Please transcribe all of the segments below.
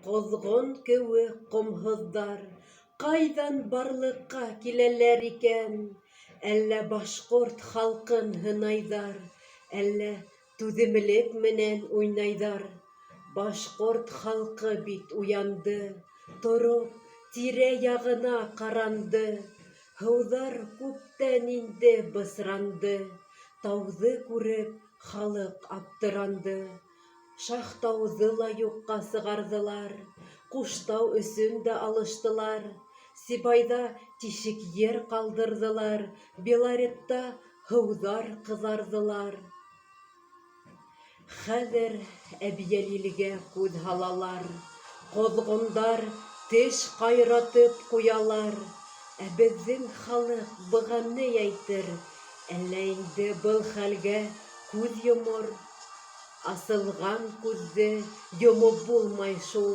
Ҡоҙғон кеүек ҡомһоҙҙар ҡайҙан барлыҡҡа киләләр икән? Әллә башҡорт халҡын һынайҙар, әллә түҙемлек менән уйнайҙар? Башҡорт халҡы бит уянды, тороп тирә-яғына ҡаранды. Һыуҙар күптән инде бысранды, тауҙы күреп халыҡ аптыранды. Шаһтауҙы ла юҡҡа сығарҙылар, Ҡуштау өсөн дә алыштылар. Сибайҙа тишек ер ҡалдырҙылар, Белоретта һыуҙар ҡыҙарҙылар. Хәҙер Әбйәлилгә күҙ һалалар, Ҡоҙғондар теш ҡайратып ҡуялар. Ә беҙҙең халыҡ быға ни әйтер? Әллә инде был хәлгә күҙ йомор? Асылған күҙҙе йомоп булмай шул,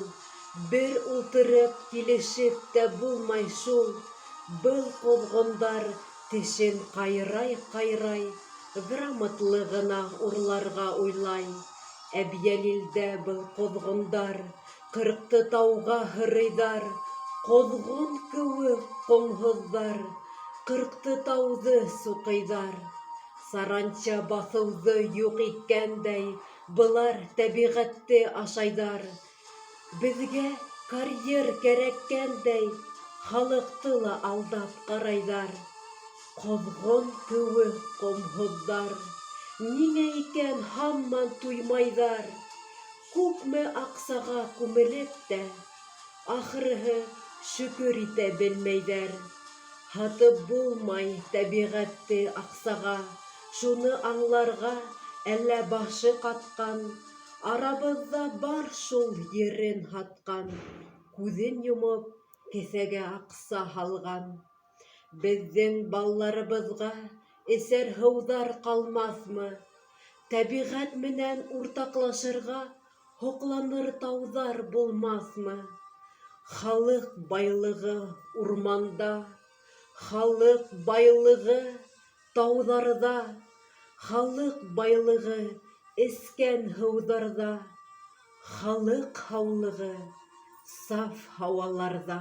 бер ултырып килешеп тә булмай шул. Был ҡоҙғондар тешен ҡайрай-ҡайрай, грамотлы ғына урларға уйлай. Әбйәлилдә был ҡоҙғондар ҡырҡты тауға һырыйҙар, Ҡоҙғон кеүек ҡомһоҙҙар ҡырҡты тауҙы суҡыйҙар. Саранча баҫыуҙы юҡ иткәндәй, былар тәбиғәтте ашайҙар. Беҙгә карьер кәрәккәндәй, халыҡты ла алдап ҡарайҙар. Ҡоҙғон кеүек ҡомһоҙҙар, ниңә икән һаман туймайҙар? Күпме аҡсаға күмелеп тә, ахырыһы шөкөр итә белмәйҙәр. Һатып булмай тәбиғәтте аҡсаға, шуны аңларға әллә башы ҡатҡан. Арабыҙҙа бар шул ерен һатҡан, күҙен йомоп кеҫәгә аҡса һалған. Беҙҙең балаларыбыҙға эсәр һыуҙар ҡалмаҫмы? Тәбиғәт менән уртаҡлашырға һоҡланыр тауҙар булмаҫмы? Халыҡ байлығы урманда, халыҡ байлығы тауҙарҙа, халыҡ байлығы эскән һыуҙарҙа, халыҡ һаулығы саф һауаларҙа.